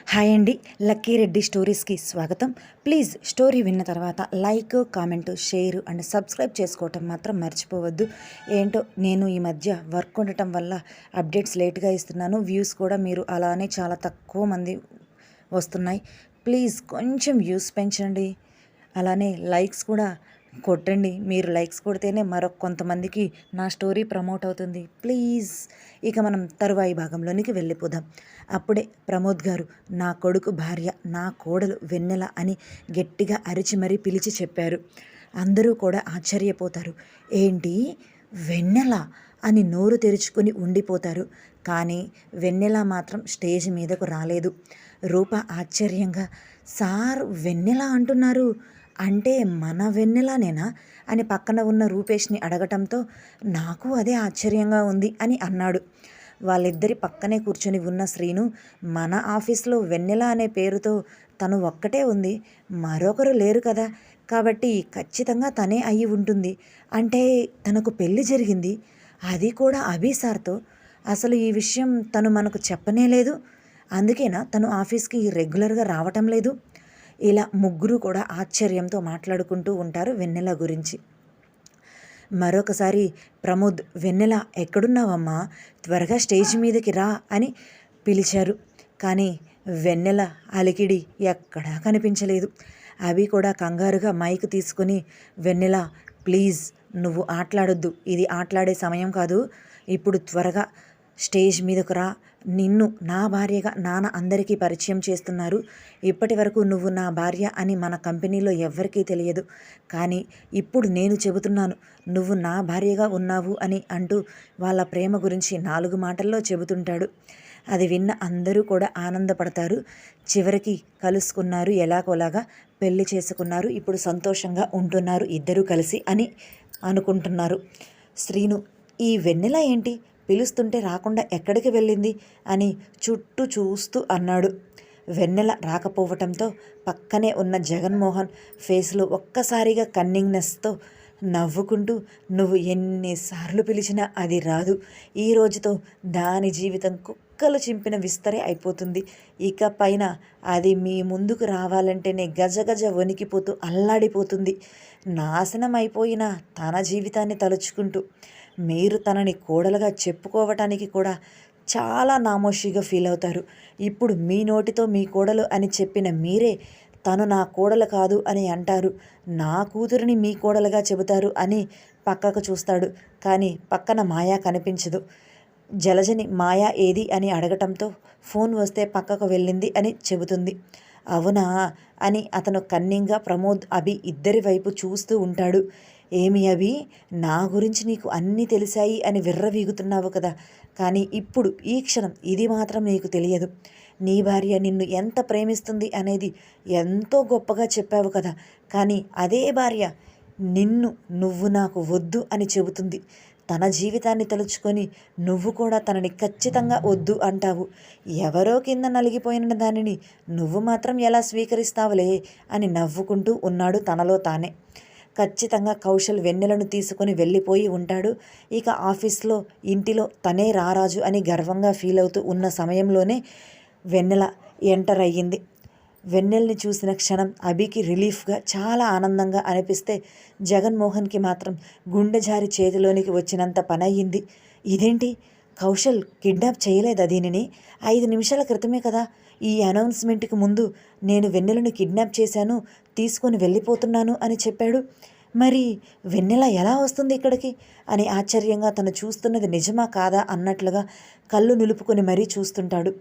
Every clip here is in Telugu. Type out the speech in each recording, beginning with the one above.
హాయ్ అండి, లక్కీ రెడ్డి స్టోరీస్కి స్వాగతం. ప్లీజ్ స్టోరీ విన్న తర్వాత like, comment, share and subscribe చేసుకోవటం మాత్రం మర్చిపోవద్దు. ఏంటో నేను ఈ మధ్య వర్క్ ఉండటం వల్ల అప్డేట్స్ లేట్గా ఇస్తున్నాను. వ్యూస్ కూడా మీరు అలానే చాలా తక్కువ మంది వస్తున్నాయి. ప్లీజ్ కొంచెం వ్యూస్ పెంచండి. అలానే లైక్స్ కూడా కొట్టండి. మీరు లైక్స్ కొడితేనే మరొక కొంతమందికి నా స్టోరీ ప్రమోట్ అవుతుంది. ప్లీజ్. ఇక మనం తరువాయి భాగంలోనికి వెళ్ళిపోదాం. అప్పుడే ప్రమోద్ గారు నా కొడుకు భార్య, నా కోడలు వెన్నెల అని గట్టిగా అరిచి మరీ పిలిచి చెప్పారు. అందరూ కూడా ఆశ్చర్యపోతారు. ఏంటి వెన్నెల అని నోరు తెరుచుకొని ఉండిపోతారు. కానీ వెన్నెల మాత్రం స్టేజ్ మీదకు రాలేదు. రూప ఆశ్చర్యంగా, సార్ వెన్నెల అంటున్నారు అంటే మన వెన్నెలనేనా అని పక్కన ఉన్న రూపేష్ని అడగటంతో నాకు అదే ఆశ్చర్యంగా ఉంది అని అన్నాడు. వాళ్ళిద్దరి పక్కనే కూర్చొని ఉన్న శ్రీను, మన ఆఫీస్లో వెన్నెల అనే పేరుతో తను ఒక్కటే ఉంది, మరొకరు లేరు కదా, కాబట్టి ఖచ్చితంగా తనే అయి ఉంటుంది. అంటే తనకు పెళ్లి జరిగింది, అది కూడా అభి సార్తో. అసలు ఈ విషయం తను మనకు చెప్పనే లేదు. అందుకేనా తను ఆఫీస్కి రెగ్యులర్గా రావటం లేదు? ఇలా ముగ్గురు కూడా ఆశ్చర్యంతో మాట్లాడుకుంటూ ఉంటారు వెన్నెల గురించి. మరొకసారి ప్రమోద్, వెన్నెల ఎక్కడున్నావమ్మా, త్వరగా స్టేజ్ మీదకి రా అని పిలిచారు. కానీ వెన్నెల అలికిడి ఎక్కడా కనిపించలేదు. అవి కూడా కంగారుగా మైక్ తీసుకొని, వెన్నెల ప్లీజ్ నువ్వు ఆటలాడొద్దు, ఇది ఆటలాడే సమయం కాదు, ఇప్పుడు త్వరగా స్టేజ్ మీదకు రా, నిన్ను నా భార్యగా నాన్న అందరికీ పరిచయం చేస్తున్నారు. ఇప్పటి వరకు నువ్వు నా భార్య అని మన కంపెనీలో ఎవ్వరికీ తెలియదు, కానీ ఇప్పుడు నేను చెబుతున్నాను, నువ్వు నా భార్యగా ఉన్నావు అని అంటూ వాళ్ళ ప్రేమ గురించి 4 మాటల్లో చెబుతుంటాడు. అది విన్న అందరూ కూడా ఆనందపడతారు. చివరికి కలుసుకున్నారు, ఎలాగోలాగా పెళ్లి చేసుకున్నారు, ఇప్పుడు సంతోషంగా ఉంటున్నారు ఇద్దరూ కలిసి అని అనుకుంటున్నారు. శ్రీను, ఈ వెన్నెల ఏంటి పిలుస్తుంటే రాకుండా ఎక్కడికి వెళ్ళింది అని చుట్టూ చూస్తూ అన్నాడు. వెన్నెల రాకపోవటంతో పక్కనే ఉన్న జగన్మోహన్ ఫేస్లో ఒక్కసారిగా కన్నింగ్నెస్తో నవ్వుకుంటూ, నువ్వు ఎన్నిసార్లు పిలిచినా అది రాదు, ఈ రోజుతో దాని జీవితం కుక్కలు చింపిన విస్తరే అయిపోతుంది, ఇక పైన అది మీ ముందుకు రావాలంటేనే గజగజ వణికిపోతూ అల్లాడిపోతుంది. నాశనం అయిపోయిన తన జీవితాన్ని తలుచుకుంటూ మీరు తనని కోడలుగా చెప్పుకోవటానికి కూడా చాలా నామోషిగా ఫీల్ అవుతారు. ఇప్పుడు మీ నోటితో మీ కోడలు అని చెప్పిన మీరే తను నా కోడలు కాదు అని అంటారు, నా కూతురిని మీ కోడలుగా చెబుతారు అని పక్కకు చూస్తాడు. కానీ పక్కన మాయా కనిపించదు. జలజని మాయా ఏది అని అడగటంతో ఫోన్ వస్తే పక్కకు వెళ్ళింది అని చెబుతుంది. అవునా అని అతను కన్నింగా ప్రమోద్, అభి ఇద్దరి వైపు చూస్తూ ఉంటాడు. ఏమి అభి, నా గురించి నీకు అన్నీ తెలిసాయి అని విర్రవీగుతున్నావు కదా, కానీ ఇప్పుడు ఈ క్షణం ఇది మాత్రం నీకు తెలియదు. నీ భార్య నిన్ను ఎంత ప్రేమిస్తుంది అనేది ఎంతో గొప్పగా చెప్పావు కదా, కానీ అదే భార్య నువ్వు నాకు వద్దు అని చెబుతుంది. తన జీవితాన్ని తలుచుకొని నువ్వు కూడా తనని ఖచ్చితంగా వద్దు అంటావు. ఎవరో కింద నలిగిపోయిన దానిని నువ్వు మాత్రం ఎలా స్వీకరిస్తావులే అని నవ్వుకుంటూ ఉన్నాడు తనలో తానే. ఖచ్చితంగా కౌశల్ వెన్నెలను తీసుకొని వెళ్ళిపోయి ఉంటాడు. ఇక ఆఫీస్లో, ఇంటిలో తనే రారాజు అని గర్వంగా ఫీల్ అవుతూ ఉన్న సమయంలోనే వెన్నెల ఎంటర్ అయ్యింది. వెన్నెల్ని చూసిన క్షణం అభికి రిలీఫ్గా, చాలా ఆనందంగా అనిపిస్తే జగన్మోహన్కి మాత్రం గుండె జారి చేతిలోనికి వచ్చినంత పనయ్యింది. ఇదేంటి, కౌశల్ కిడ్నాప్ చేయలేదా దీనిని? 5 నిమిషాల క్రితమే కదా ఈ అనౌన్స్మెంట్కి ముందు నేను వెన్నెలను కిడ్నాప్ చేశాను, తీసుకొని వెళ్ళిపోతున్నాను అని చెప్పాడు. మరి వెన్నెల ఎలా వస్తుంది ఇక్కడికి అని ఆశ్చర్యంగా తను చూస్తున్నది నిజమా కాదా అన్నట్లుగా కళ్ళు నిలుపుకొని మరీ చూస్తుంటాడు.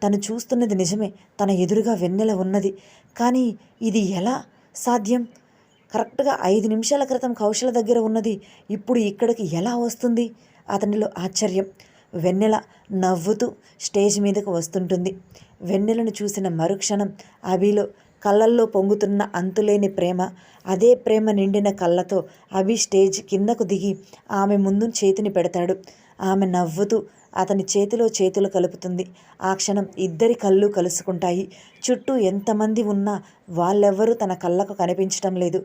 తను చూస్తున్నది నిజమే, తన ఎదురుగా వెన్నెల ఉన్నది, కానీ ఇది ఎలా సాధ్యం? కరెక్ట్గా 5 నిమిషాల క్రితం కౌశల దగ్గర ఉన్నది ఇప్పుడు ఇక్కడికి ఎలా వస్తుంది? అతనిలో ఆశ్చర్యం. వెన్నెల నవ్వుతూ స్టేజ్ మీదకు వస్తుంటుంది. వెన్నెలను చూసిన మరుక్షణం అభిలో కళ్ళల్లో పొంగుతున్న అంతులేని ప్రేమ, అదే ప్రేమ నిండిన కళ్ళతో అభి స్టేజ్ కిందకు దిగి ఆమె ముందు చేతిని పెడతాడు. ఆమె నవ్వుతూ అతని చేతిలో చేతులు కలుపుతుంది. ఆ క్షణం ఇద్దరి కళ్ళు కలుసుకుంటాయి. చుట్టూ ఎంతమంది ఉన్నా వాళ్ళెవ్వరూ తన కళ్ళకు కనిపించటం లేదు,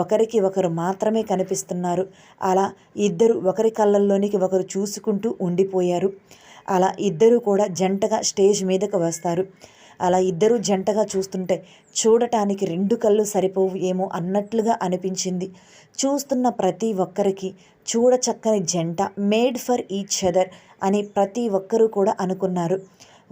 ఒకరికి ఒకరు మాత్రమే కనిపిస్తున్నారు. అలా ఇద్దరు ఒకరి కళ్ళల్లోనికి ఒకరు చూసుకుంటూ ఉండిపోయారు. అలా ఇద్దరూ కూడా జంటగా స్టేజ్ మీదకు వస్తారు. అలా ఇద్దరూ జంటగా చూస్తుంటే చూడటానికి రెండు కళ్ళు సరిపోవు ఏమో అన్నట్లుగా అనిపించింది. చూస్తున్న ప్రతి ఒక్కరికి చూడచక్కని జంట, మేడ్ ఫర్ ఈచ్ అదర్ అని ప్రతి ఒక్కరూ కూడా అనుకున్నారు.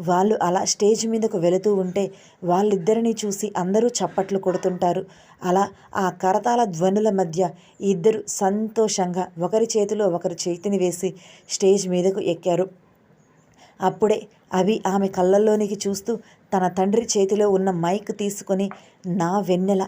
వాళ్ళు అలా స్టేజ్ మీదకు వెళుతూ ఉంటే వాళ్ళిద్దరినీ చూసి అందరూ చప్పట్లు కొడుతుంటారు. అలా ఆ కరతాళ ధ్వనుల మధ్య ఇద్దరు సంతోషంగా ఒకరి చేతిలో ఒకరి చేతిని వేసి స్టేజ్ మీదకు ఎక్కారు. అప్పుడే అవి ఆమె కళ్ళల్లోనికి చూస్తూ తన తండ్రి చేతిలో ఉన్న మైక్ తీసుకొని, నా వెన్నెల,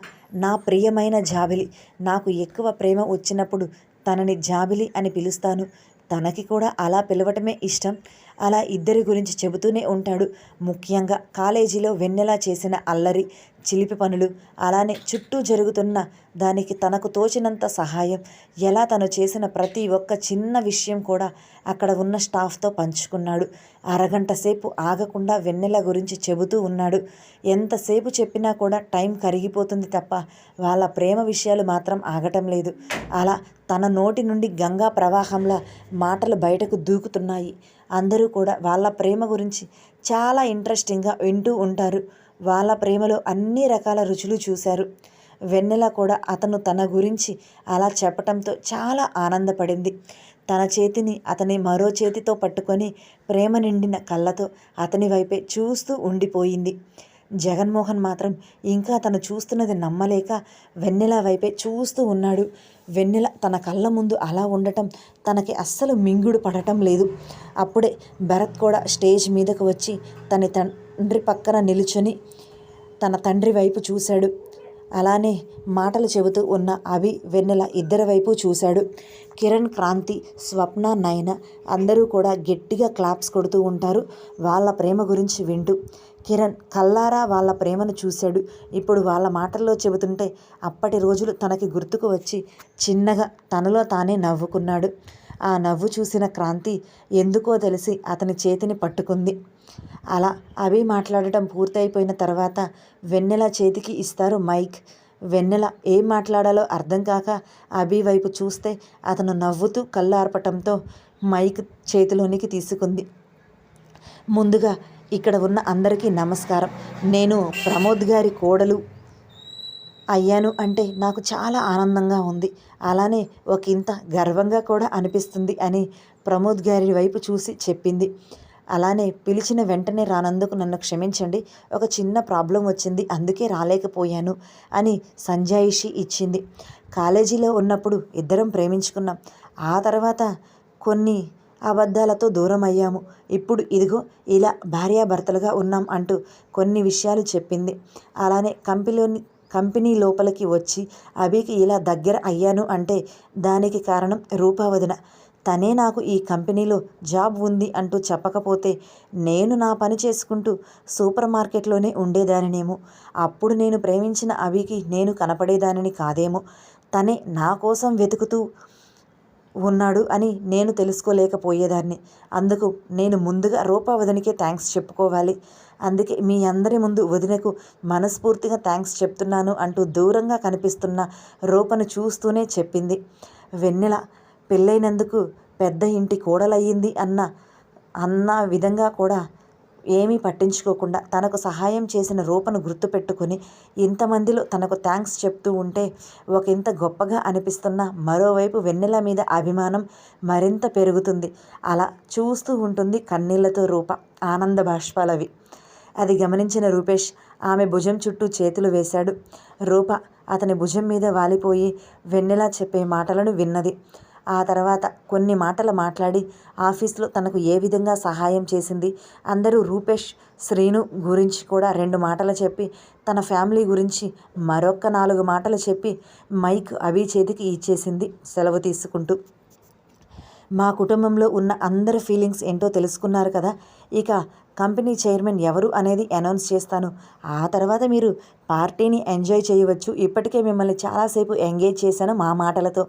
నా ప్రియమైన జాబిలి, నాకు ఎక్కువ ప్రేమ వచ్చినప్పుడు తనని జాబిలి అని పిలుస్తాను, తనకి కూడా అలా పిలవటమే ఇష్టం, అలా ఇద్దరి గురించి చెబుతూనే ఉంటాడు. ముఖ్యంగా కాలేజీలో వెన్నెల చేసిన అల్లరి, చిలిపి పనులు, అలానే చుట్టూ జరుగుతున్న దానికి తనకు తోచినంత సహాయం, ఎలా తను చేసిన ప్రతి ఒక్క చిన్న విషయం కూడా అక్కడ ఉన్న స్టాఫ్తో పంచుకున్నాడు. అరగంట సేపు ఆగకుండా వెన్నెల గురించి చెబుతూ ఉన్నాడు. ఎంతసేపు చెప్పినా కూడా టైం కరిగిపోతుంది తప్ప వాళ్ళ ప్రేమ విషయాలు మాత్రం ఆగటం లేదు. అలా తన నోటి నుండి గంగా ప్రవాహంలా మాటలు బయటకు దూకుతున్నాయి. అందరూ కూడా వాళ్ళ ప్రేమ గురించి చాలా ఇంట్రెస్టింగ్గా వింటూ ఉంటారు. వాళ్ళ ప్రేమలో అన్ని రకాల రుచులు చూశారు. వెన్నెల కూడా అతను తన గురించి అలా చెప్పటంతో చాలా ఆనందపడింది. తన చేతిని అతని మరో చేతితో పట్టుకొని ప్రేమ నిండిన కళ్ళతో అతని వైపే చూస్తూ ఉండిపోయింది. జగన్మోహన్ మాత్రం ఇంకా తను చూస్తున్నది నమ్మలేక వెన్నెల వైపే చూస్తూ ఉన్నాడు. వెన్నెల తన కళ్ళ ముందు అలా ఉండటం తనకి అస్సలు మింగుడు పడటం లేదు. అప్పుడే భరత్ కూడా స్టేజ్ మీదకు వచ్చి తన తండ్రి పక్కన నిలుచొని తన తండ్రి వైపు చూశాడు. అలానే మాటలు చెబుతూ ఉన్న అభి, వెన్నెల ఇద్దరి వైపు చూశాడు. కిరణ్, క్రాంతి, స్వప్న, నయన అందరూ కూడా గట్టిగా క్లాప్స్ కొడుతూ ఉంటారు వాళ్ళ ప్రేమ గురించి వింటూ. కిరణ్ కల్లారా వాళ్ళ ప్రేమను చూశాడు. ఇప్పుడు వాళ్ళ మాటల్లో చెబుతుంటే అప్పటి రోజులు తనకి గుర్తుకు వచ్చి చిన్నగా తనలో తానే నవ్వుకున్నాడు. ఆ నవ్వు చూసిన క్రాంతి ఎందుకో తెలిసి అతని చేతిని పట్టుకుంది. అలా అభి మాట్లాడటం పూర్తయిపోయిన తర్వాత వెన్నెల చేతికి ఇస్తారు మైక్. వెన్నెల ఏం మాట్లాడాలో అర్థం కాక అభి వైపు చూస్తే అతను నవ్వుతూ కళ్ళార్పటంతో మైక్ చేతిలోనికి తీసుకుంది. ముందుగా ఇక్కడ ఉన్న అందరికీ నమస్కారం. నేను ప్రమోద్ గారి కోడలు అయ్యాను అంటే నాకు చాలా ఆనందంగా ఉంది, అలానే ఒకంత గర్వంగా కూడా అనిపిస్తుంది అని ప్రమోద్ గారి వైపు చూసి చెప్పింది. అలానే పిలిచిన వెంటనే రానందుకు నన్ను క్షమించండి, ఒక చిన్న ప్రాబ్లం వచ్చింది అందుకే రాలేకపోయాను అని సంజాయిషి ఇచ్చింది. కాలేజీలో ఉన్నప్పుడు ఇద్దరం ప్రేమించుకున్నాం, ఆ తర్వాత కొన్ని అబద్ధాలతో దూరం అయ్యాము, ఇప్పుడు ఇదిగో ఇలా భార్యాభర్తలుగా ఉన్నాం అంటూ కొన్ని విషయాలు చెప్పింది. అలానే కంపెనీ లోపలికి వచ్చి అభికి ఇలా దగ్గర అయ్యాను అంటే దానికి కారణం రూపావదిన. తనే నాకు ఈ కంపెనీలో జాబ్ ఉంది అంటూ చెప్పకపోతే నేను నా పని చేసుకుంటూ సూపర్ మార్కెట్లోనే ఉండేదానినేమో, అప్పుడు నేను ప్రేమించిన అభికి నేను కనపడేదానిని కాదేమో, తనే నా కోసం వెతుకుతూ ఉన్నాడు అని నేను తెలుసుకోలేకపోయేదాన్ని. అందుకు నేను ముందుగా రూపా వదినకే థ్యాంక్స్ చెప్పుకోవాలి, అందుకే మీ అందరి ముందు వదినకు మనస్ఫూర్తిగా థ్యాంక్స్ చెప్తున్నాను అంటూ దూరంగా కనిపిస్తున్న రూపను చూస్తూనే చెప్పింది. వెన్నెల పెళ్ళైనందుకు పెద్ద ఇంటి కోడలయ్యింది అన్న విధంగా కూడా ఏమీ పట్టించుకోకుండా తనకు సహాయం చేసిన రూపను గుర్తుపెట్టుకొని ఇంతమందిలో తనకు థ్యాంక్స్ చెప్తూ ఉంటే ఒకంత గొప్పగా అనిపిస్తున్న మరోవైపు వెన్నెల మీద అభిమానం మరింత పెరుగుతుంది. అలా చూస్తూ ఉంటుంది కన్నీళ్లతో రూప, ఆనంద బాష్పాలవి. అది గమనించిన రూపేష్ ఆమె భుజం చుట్టూ చేతులు వేశాడు. రూప అతని భుజం మీద వాలిపోయి వెన్నెల చెప్పే మాటలను విన్నది. ఆ తర్వాత కొన్ని మాటలు మాట్లాడి ఆఫీస్లో తనకు ఏ విధంగా సహాయం చేసింది, అందరూ రూపేష్, శ్రీను గురించి కూడా 2 మాటలు చెప్పి తన ఫ్యామిలీ గురించి మరొక 4 మాటలు చెప్పి మైక్ అభి చేతికి ఇచ్చేసింది సెలవు తీసుకుంటూ. మా కుటుంబంలో ఉన్న అందరి ఫీలింగ్స్ ఏంటో తెలుసుకున్నారు కదా, ఇక కంపెనీ చైర్మన్ ఎవరు అనేది అనౌన్స్ చేస్తాను, ఆ తర్వాత మీరు పార్టీని ఎంజాయ్ చేయవచ్చు, ఇప్పటికే మిమ్మల్ని చాలాసేపు ఎంగేజ్ చేశాను మా మాటలతో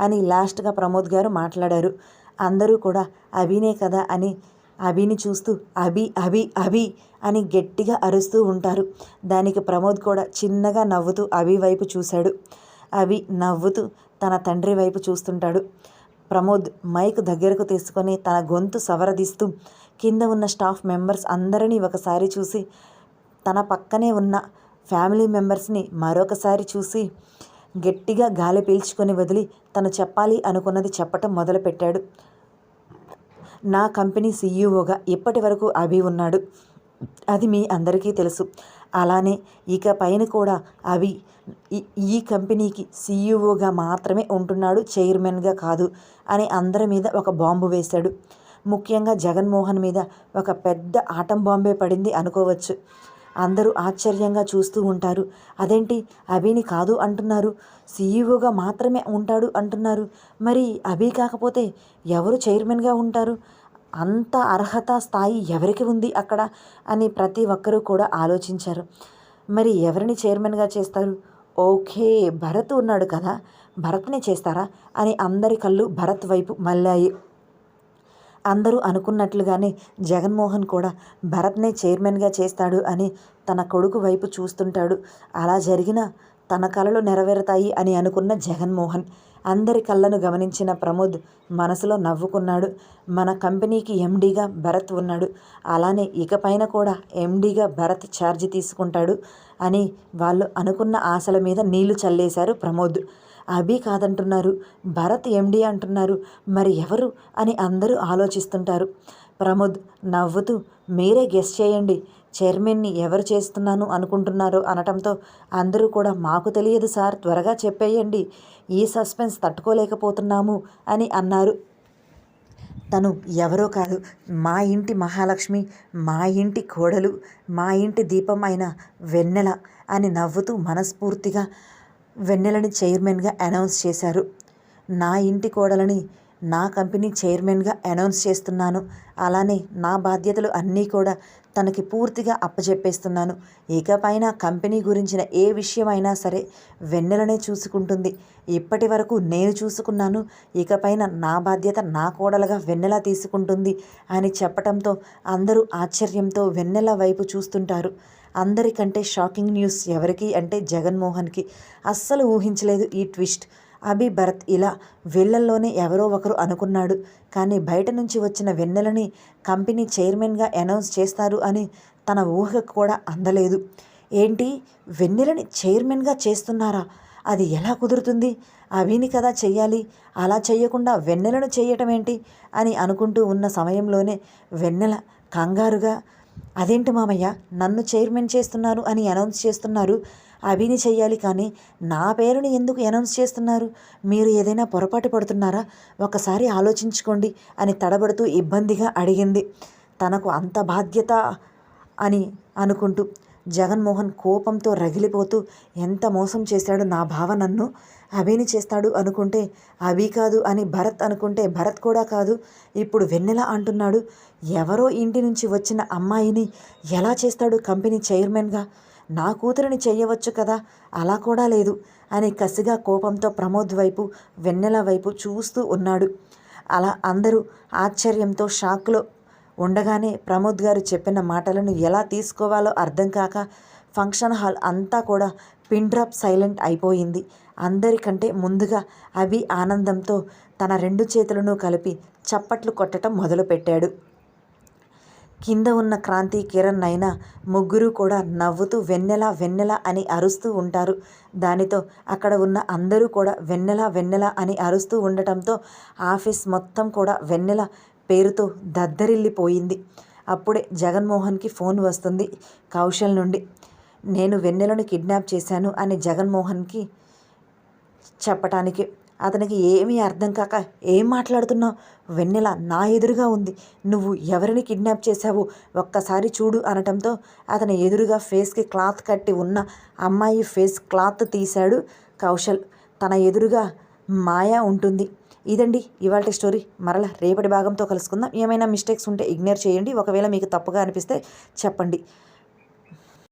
అని లాస్ట్గా ప్రమోద్ గారు మాట్లాడారు. అందరూ కూడా అభినే కదా అని అభిని చూస్తూ అభి అభి అభి అని గట్టిగా అరుస్తూ ఉంటారు. దానికి ప్రమోద్ కూడా చిన్నగా నవ్వుతూ అభి వైపు చూశాడు. అభి నవ్వుతూ తన తండ్రి వైపు చూస్తుంటాడు. ప్రమోద్ మైక్ దగ్గరకు తీసుకొని తన గొంతు సవరదీస్తూ కింద ఉన్న స్టాఫ్ మెంబర్స్ అందరినీ ఒకసారి చూసి తన పక్కనే ఉన్న ఫ్యామిలీ మెంబర్స్ని మరొకసారి చూసి గట్టిగా గాలి పీల్చుకొని వదిలి తను చెప్పాలి అనుకున్నది చెప్పటం మొదలుపెట్టాడు. నా కంపెనీ సీఈఓగా ఇప్పటి వరకు అభి ఉన్నాడు, అది మీ అందరికీ తెలుసు. అలానే ఇక పైన కూడా అభి ఈ కంపెనీకి సీఈఓగా మాత్రమే ఉంటున్నాడు, చైర్మన్గా కాదు అని అందరి మీద ఒక బాంబు వేశాడు. ముఖ్యంగా జగన్మోహన్ మీద ఒక పెద్ద ఆటం బాంబే పడింది అనుకోవచ్చు. అందరూ ఆశ్చర్యంగా చూస్తూ ఉంటారు. అదేంటి అభిని కాదు అంటున్నారు, సీఈఓగా మాత్రమే ఉంటాడు అంటున్నారు, మరి అభి కాకపోతే ఎవరు చైర్మన్గా ఉంటారు? అంత అర్హత స్థాయి ఎవరికి ఉంది అక్కడ అని ప్రతి ఒక్కరూ కూడా ఆలోచించారు. మరి ఎవరిని చైర్మన్గా చేస్తారు? ఓకే, భరత్ ఉన్నాడు కదా, భరత్ని చేస్తారా అని అందరి కళ్ళు భరత్ వైపు మళ్ళాయి. అందరూ అనుకున్నట్లుగానే జగన్మోహన్ కూడా భరత్నే చైర్మన్గా చేస్తాడు అని తన కొడుకు వైపు చూస్తుంటాడు. అలా జరిగిన తన కలలు నెరవేరుతాయి అని అనుకున్న జగన్మోహన్ అందరి కళ్ళను గమనించిన ప్రమోద్ మనసులో నవ్వుకున్నాడు. మన కంపెనీకి ఎండీగా భరత్ ఉన్నాడు, అలానే ఇకపైన కూడా ఎండీగా భరత్ ఛార్జ్ తీసుకుంటాడు అని వాళ్ళు అనుకున్న ఆశల మీద నీళ్లు చల్లేశారు ప్రమోద్. అభి కాదంటున్నారు, భరత్ ఎండి అంటున్నారు, మరి ఎవరు అని అందరూ ఆలోచిస్తుంటారు. ప్రమోద్ నవ్వుతూ మీరే గెస్ చేయండి, చైర్మన్ని ఎవరు చేస్తున్నాను అనుకుంటున్నారో అనటంతో అందరూ కూడా మాకు తెలియదు సార్, త్వరగా చెప్పేయండి, ఈ సస్పెన్స్ తట్టుకోలేకపోతున్నాము అని అన్నారు. తను ఎవరో కాదు, మా ఇంటి మహాలక్ష్మి, మా ఇంటి కోడలు, మా ఇంటి దీపం అయిన వెన్నెల అని నవ్వుతూ మనస్ఫూర్తిగా వెన్నెలని చైర్మన్గా అనౌన్స్ చేశారు. నా ఇంటి కోడలని నా కంపెనీ చైర్మన్గా అనౌన్స్ చేస్తున్నాను, అలానే నా బాధ్యతలు అన్నీ కూడా తనకి పూర్తిగా అప్పచెప్పేస్తున్నాను. ఇకపైన కంపెనీ గురించిన ఏ విషయమైనా సరే వెన్నెలనే చూసుకుంటుంది. ఇప్పటి వరకు నేను చూసుకున్నాను, ఇకపైన నా బాధ్యత నా కోడలుగా వెన్నెల తీసుకుంటుంది అని చెప్పటంతో అందరూ ఆశ్చర్యంతో వెన్నెల వైపు చూస్తుంటారు. అందరికంటే షాకింగ్ న్యూస్ ఎవరికి అంటే జగన్మోహన్కి. అస్సలు ఊహించలేదు ఈ ట్విస్ట్. అభి భరత్ ఇలా వీళ్ళల్లోనే ఎవరో ఒకరు అనుకున్నాడు, కానీ బయట నుంచి వచ్చిన వెన్నెలని కంపెనీ చైర్మన్గా అనౌన్స్ చేస్తారు అని తన ఊహకు కూడా అందలేదు. ఏంటి, వెన్నెలని చైర్మన్గా చేస్తున్నారా? అది ఎలా కుదురుతుంది? అభిని కదా చెయ్యాలి, అలా చెయ్యకుండా వెన్నెలను చేయటం ఏంటి అని అనుకుంటూ ఉన్న సమయంలోనే వెన్నెల కంగారుగా, అదేంటి మామయ్య, నన్ను చైర్మన్ చేస్తున్నారు అని అనౌన్స్ చేస్తున్నారు, అభిని చెయ్యాలి కానీ నా పేరుని ఎందుకు అనౌన్స్ చేస్తున్నారు? మీరు ఏదైనా పొరపాటు పడుతున్నారా? ఒకసారి ఆలోచించుకోండి అని తడబడుతూ ఇబ్బందిగా అడిగింది. తనకు అంత బాధ్యత అని అనుకుంటూ జగన్మోహన్ కోపంతో రగిలిపోతూ, ఎంత మోసం చేశాడు నా బావ, నన్ను అభిని చేస్తాడు అనుకుంటే అభి కాదు అని భరత్ అనుకుంటే భరత్ కూడా కాదు, ఇప్పుడు వెన్నెల అంటున్నాడు, ఎవరో ఇంటి నుంచి వచ్చిన అమ్మాయిని ఎలా చేస్తాడు కంపెనీ చైర్మన్గా? నా కూతురిని చెయ్యవచ్చు కదా, అలా కూడా లేదు అని కసిగా కోపంతో ప్రమోద్ వైపు వెన్నెల వైపు చూస్తూ ఉన్నాడు. అలా అందరూ ఆశ్చర్యంతో షాక్లో ఉండగానే ప్రమోద్ గారు చెప్పిన మాటలను ఎలా తీసుకోవాలో అర్థం కాక ఫంక్షన్ హాల్ అంతా కూడా పిన్ డ్రాప్ సైలెంట్ అయిపోయింది. అందరికంటే ముందుగా అభి ఆనందంతో తన 2 చేతులను కలిపి చప్పట్లు కొట్టడం మొదలుపెట్టాడు. కింద ఉన్న క్రాంతి, కిరణ్ అయినా ముగ్గురు కూడా నవ్వుతూ వెన్నెల వెన్నెల అని అరుస్తూ ఉంటారు. దానితో అక్కడ ఉన్న అందరూ కూడా వెన్నెల వెన్నెల అని అరుస్తూ ఉండటంతో ఆఫీస్ మొత్తం కూడా వెన్నెల పేరుతో దద్దరిల్లిపోయింది. అప్పుడే జగన్మోహన్కి ఫోన్ వస్తుంది కౌశల్ నుండి. నేను వెన్నెలను కిడ్నాప్ చేశాను అని జగన్మోహన్కి చెప్పటానికి. అతనికి ఏమీ అర్థం కాక, ఏం మాట్లాడుతున్నావు? వెన్నెల నా ఎదురుగా ఉంది, నువ్వు ఎవరిని కిడ్నాప్ చేశావు ఒక్కసారి చూడు అనటంతో అతని ఎదురుగా ఫేస్కి క్లాత్ కట్టి ఉన్న అమ్మాయి ఫేస్ క్లాత్ తీశాడు కౌశల్. తన ఎదురుగా మాయా ఉంటుంది. ఇదండి ఇవాల్టి స్టోరీ. మరలా రేపటి భాగంతో కలుసుకుందాం. ఏమైనా మిస్టేక్స్ ఉంటే ఇగ్నోర్ చేయండి, ఒకవేళ మీకు తప్పుగా అనిపిస్తే చెప్పండి.